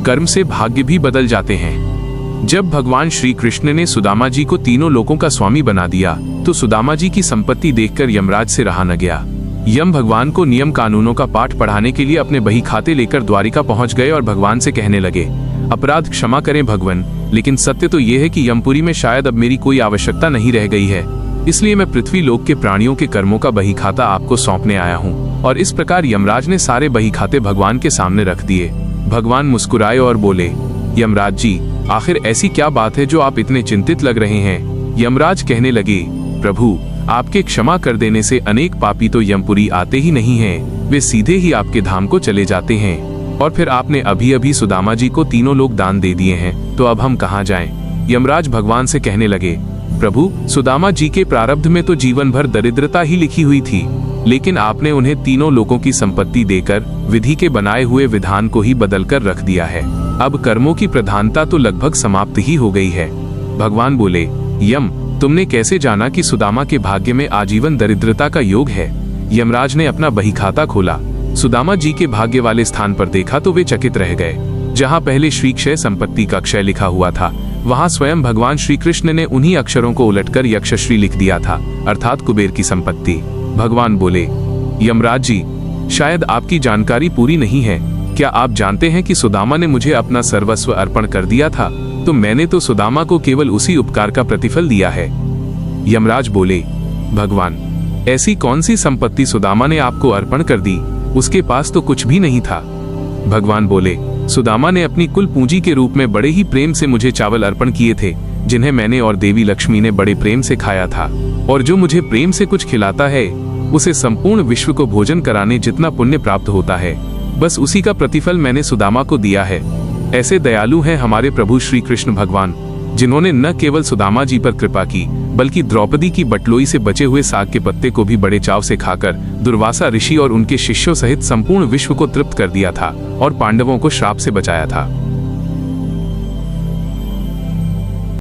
कर्म से भाग्य भी बदल जाते हैं। जब भगवान श्री कृष्ण ने सुदामा जी को तीनों लोकों का स्वामी बना दिया तो सुदामा जी की संपत्ति देखकर यमराज से रहा न गया। यम भगवान को नियम कानूनों का पाठ पढ़ाने के लिए अपने बही खाते लेकर द्वारिका पहुंच गए और भगवान से कहने लगे, अपराध क्षमा करें भगवान, लेकिन सत्य तो ये है कि यमपुरी में शायद अब मेरी कोई आवश्यकता नहीं रह गई है, इसलिए मैं पृथ्वी लोक के प्राणियों के कर्मों का बही खाता आपको सौंपने आया हूँ। और इस प्रकार यमराज ने सारे बही खाते भगवान के सामने रख दिए। भगवान मुस्कुराए और बोले, यमराज जी, आखिर ऐसी क्या बात है जो आप इतने चिंतित लग रहे हैं? यमराज कहने लगे, प्रभु, आपके क्षमा कर देने से अनेक पापी तो यमपुरी आते ही नहीं हैं, वे सीधे ही आपके धाम को चले जाते हैं। और फिर आपने अभी अभी सुदामा जी को तीनों लोग दान दे दिए हैं, तो अब हम कहाँ जाएं? यमराज भगवान से कहने लगे, प्रभु, सुदामा जी के प्रारब्ध में तो जीवन भर दरिद्रता ही लिखी हुई थी, लेकिन आपने उन्हें तीनों लोगों की संपत्ति देकर विधि के बनाए हुए विधान को ही बदलकर रख दिया है। अब कर्मों की प्रधानता तो लगभग समाप्त ही हो गई है। भगवान बोले, यम, तुमने कैसे जाना कि सुदामा के भाग्य में आजीवन दरिद्रता का योग है? यमराज ने अपना बही खाता खोला, सुदामा जी के भाग्य वाले स्थान पर देखा तो वे चकित रह गए। जहाँ पहले श्री क्षय संपत्ति का क्षय लिखा हुआ था, वहाँ स्वयं भगवान श्री कृष्ण ने उन्हीं अक्षरों को उलटकर यक्षश्री लिख दिया था, अर्थात कुबेर की संपत्ति। भगवान बोले, यमराज जी, शायद आपकी जानकारी पूरी नहीं है। क्या आप जानते हैं कि सुदामा ने मुझे अपना सर्वस्व अर्पण कर दिया था, तो मैंने तो सुदामा को केवल उसी उपकार का प्रतिफल दिया है। यमराज बोले, भगवान, ऐसी कौन सी संपत्ति सुदामा ने आपको अर्पण कर दी? उसके पास तो कुछ भी नहीं था। भगवान बोले, सुदामा ने अपनी कुल पूंजी के रूप में बड़े ही प्रेम से मुझे चावल अर्पण किए थे, जिन्हें मैंने और देवी लक्ष्मी ने बड़े प्रेम से खाया था। और जो मुझे प्रेम से कुछ खिलाता है, उसे संपूर्ण विश्व को भोजन कराने जितना पुण्य प्राप्त होता है, बस उसी का प्रतिफल मैंने सुदामा को दिया है। ऐसे दयालु हैं हमारे प्रभु श्री कृष्ण भगवान, जिन्होंने न केवल सुदामा जी पर कृपा की, बल्कि द्रौपदी की बटलोई से बचे हुए साग के पत्ते को भी बड़े चाव से खाकर दुर्वासा ऋषि और उनके शिष्यों सहित संपूर्ण विश्व को तृप्त कर दिया था और पांडवों को श्राप से बचाया था।